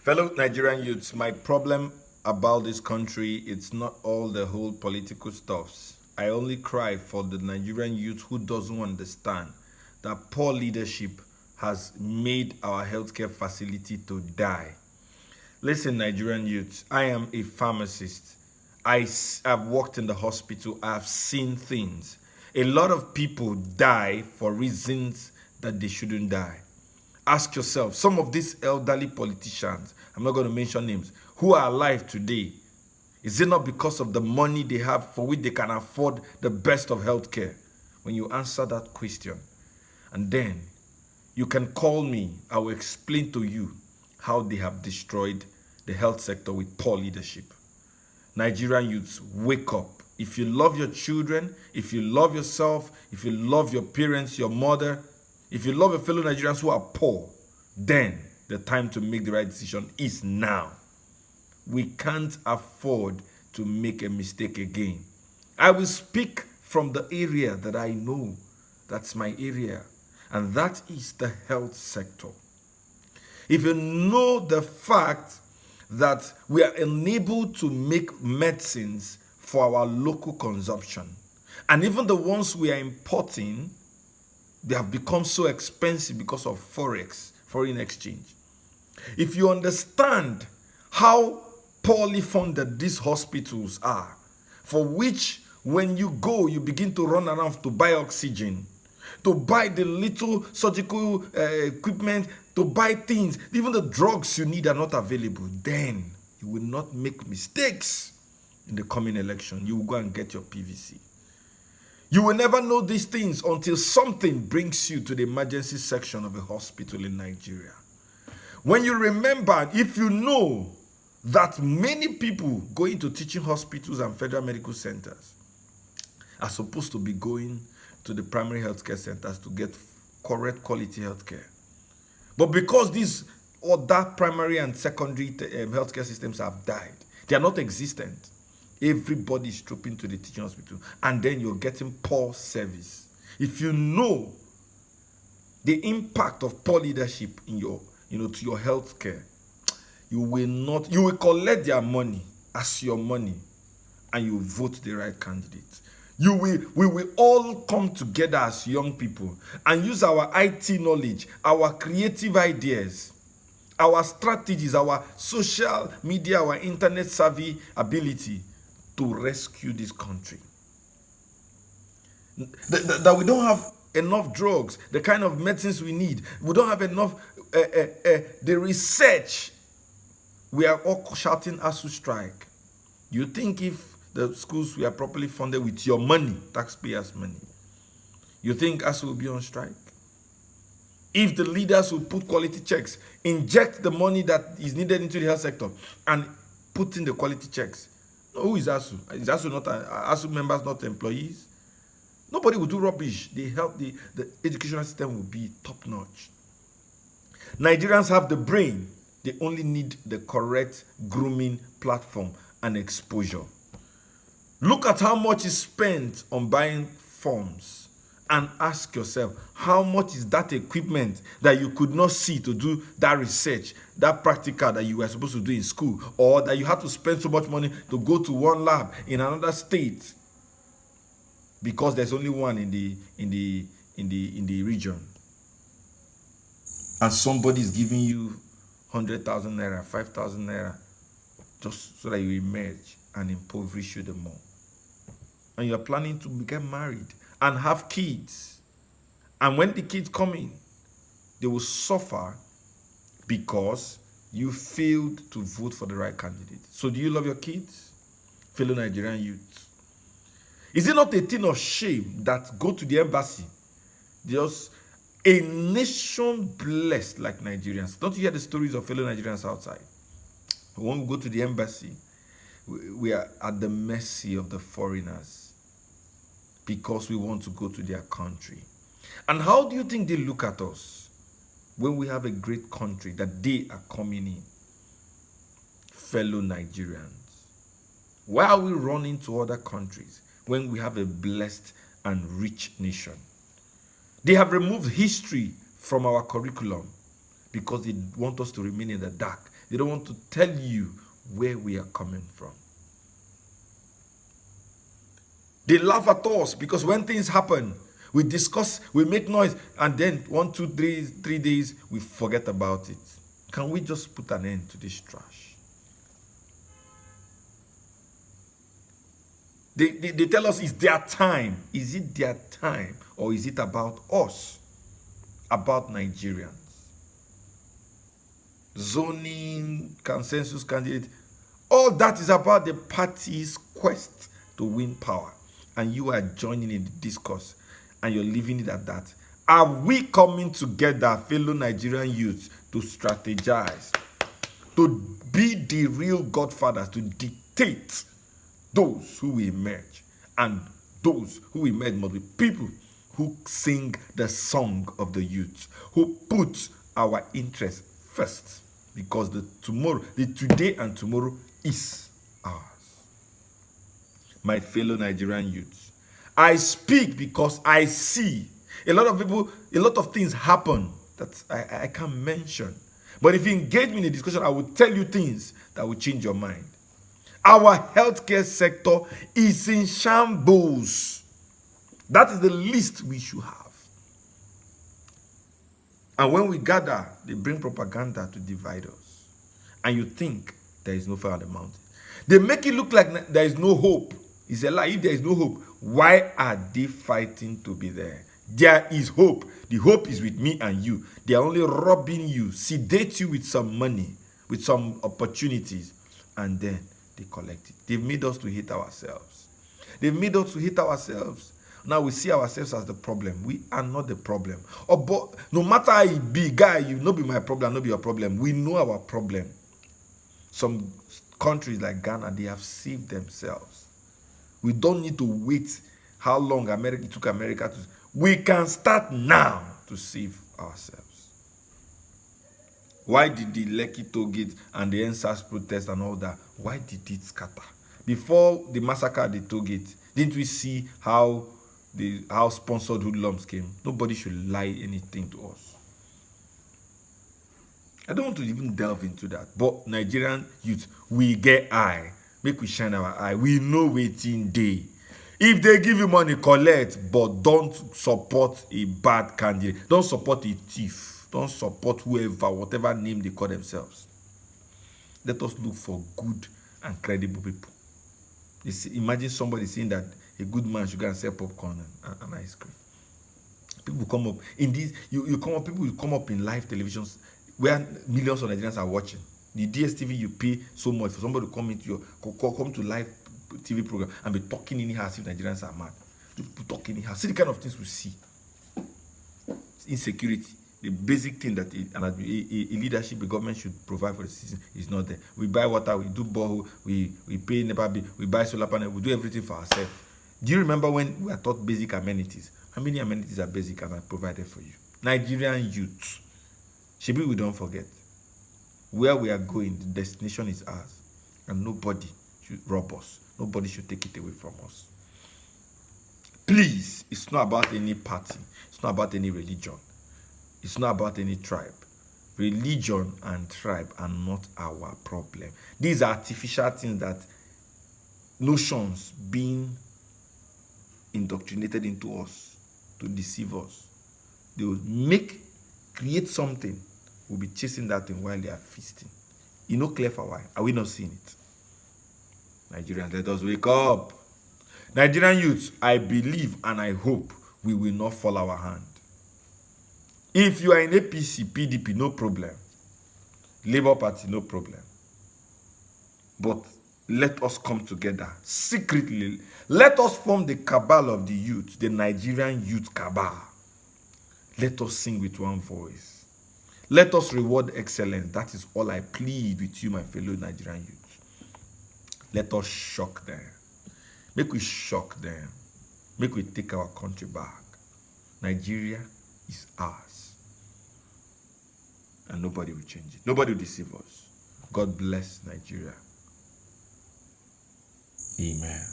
Fellow Nigerian youths, my problem about this country, it's not all the whole political stuffs. I only cry for the Nigerian youth who doesn't understand that poor leadership has made our healthcare facility to die. Listen, Nigerian youths, I am a pharmacist. Have worked in the hospital. I have seen things. A lot of people die for reasons that they shouldn't die. Ask yourself, some of these elderly politicians, I'm not going to mention names, who are alive today, is it not because of the money they have for which they can afford the best of healthcare? When you answer that question, and then you can call me, I will explain to you how they have destroyed the health sector with poor leadership. Nigerian youths, wake up. If you love your children, if you love yourself, if you love your parents, your mother, if you love your fellow Nigerians who are poor, then the time to make the right decision is now. We can't afford to make a mistake again. I will speak from the area that I know. That's my area. And that is the health sector. If you know the fact that we are enabled to make medicines for our local consumption, and even the ones we are importing, they have become so expensive because of forex, foreign exchange. If you understand how poorly funded these hospitals are, for which when you go, you begin to run around to buy oxygen, to buy the little surgical equipment, to buy things, even the drugs you need are not available, then you will not make mistakes in the coming election. You will go and get your PVC. You will never know these things until something brings you to the emergency section of a hospital in Nigeria. When you remember, if you know that many people going to teaching hospitals and federal medical centers are supposed to be going to the primary healthcare centers to get correct quality healthcare. But because these other primary and secondary healthcare systems have died, they are not existent. Everybody is trooping to the teaching hospital, and then you're getting poor service. If you know the impact of poor leadership in your, to your healthcare, you will collect their money as your money, and you vote the right candidate. We will all come together as young people and use our IT knowledge, our creative ideas, our strategies, our social media, our internet savvy ability to rescue this country. That we don't have enough drugs, the kind of medicines we need. We don't have enough, the research. We are all shouting ASU strike. You think if the schools were properly funded with your money, taxpayers' money, you think ASU will be on strike? If the leaders will put quality checks, inject the money that is needed into the health sector and put in the quality checks, who is ASU? Is ASU not ASU members, not employees? Nobody will do rubbish. The educational system will be top notch. Nigerians have the brain. They only need the correct grooming platform and exposure. Look at how much is spent on buying forms and ask yourself, how much is that equipment that you could not see to do that research, that practical that you were supposed to do in school, or that you had to spend so much money to go to one lab in another state because there's only one in the region, and somebody is giving you 100,000 naira, 5,000 naira, just so that you emerge and impoverish you the more. And you're planning to get married and have kids. And when the kids come in, they will suffer because you failed to vote for the right candidate. So do you love your kids, fellow Nigerian youth? Is it not a thing of shame that go to the embassy, just a nation blessed like Nigerians? Don't you hear the stories of fellow Nigerians outside? When we go to the embassy, we are at the mercy of the foreigners because we want to go to their country. And how do you think they look at us when we have a great country that they are coming in? Fellow Nigerians, why are we running to other countries when we have a blessed and rich nation? They have removed history from our curriculum because they want us to remain in the dark. They don't want to tell you where we are coming from. They laugh at us because when things happen, we discuss, we make noise, and then 1, 2, 3 days, we forget about it. Can we just put an end to this trash? They tell us it's their time. Is it their time, or is it about us? About Nigerians? Zoning, consensus candidate, all that is about the party's quest to win power. And you are joining in the discourse and you're leaving it at that. Are we coming together, fellow Nigerian youths, to strategize, to be the real godfathers, to dictate those who will emerge? And those who emerge must be people who sing the song of the youth, who put our interests first, because the today and tomorrow is ours. My fellow Nigerian youths, I speak because I see a lot of people, a lot of things happen that I can't mention. But if you engage me in a discussion, I will tell you things that will change your mind. Our healthcare sector is in shambles. That is the least we should have. And when we gather, they bring propaganda to divide us. And you think there is no fire on the mountain. They make it look like there is no hope. It's a lie. If there is no hope, why are they fighting to be there? There is hope. The hope is with me and you. They are only robbing you, sedate you with some money, with some opportunities, and then they collect it. They've made us to hate ourselves. They've made us to hate ourselves. Now we see ourselves as the problem. We are not the problem. But no matter how it be, guy, you no be my problem, no be your problem. We know our problem. Some countries like Ghana, they have saved themselves. We don't need to wait how long it took America to. We can start now to save ourselves. Why did the Lekki toll gate and the NSAS protest and all that, why did it scatter? Before the massacre at the toll gate, didn't we see how sponsored hoodlums came? Nobody should lie anything to us. I don't want to even delve into that. But Nigerian youth, we get eye. Make we shine our eye. We know waiting day. If they give you money, collect, but don't support a bad candidate. Don't support a thief. Don't support whoever, whatever name they call themselves. Let us look for good and credible people. Imagine somebody saying that a good man should go and sell popcorn and ice cream. People come up in these. People will come up in live televisions where millions of Nigerians are watching. The DSTV, you pay so much for somebody to come into come to live TV program and be talking anyhow as if Nigerians are mad. People talking anyhow. See the kind of things we see. Insecurity, the basic thing that a leadership, a government should provide for the citizen is not there. We buy water, we do borehole, we pay NEPA bill, we buy solar panel, we do everything for ourselves. Do you remember when we are taught basic amenities? How many amenities are basic and are provided for you? Nigerian youth. Shebi, we don't forget. Where we are going, the destination is ours. And nobody should rob us. Nobody should take it away from us. Please, it's not about any party. It's not about any religion. It's not about any tribe. Religion and tribe are not our problem. These are artificial things, that notions being indoctrinated into us to deceive us. They will create something. We'll be chasing that thing while they are feasting. You know, clear for why? Are we not seeing it? Nigerians, let us wake up. Nigerian youths, I believe and I hope we will not fall our hand. If you are in APC, PDP, no problem. Labour Party, no problem. But let us come together secretly. Let us form the cabal of the youth, the Nigerian youth cabal. Let us sing with one voice. Let us reward excellence. That is all I plead with you, my fellow Nigerian youth. Let us shock them. Make we shock them. Make we take our country back. Nigeria is ours. And nobody will change it. Nobody will deceive us. God bless Nigeria. Amen.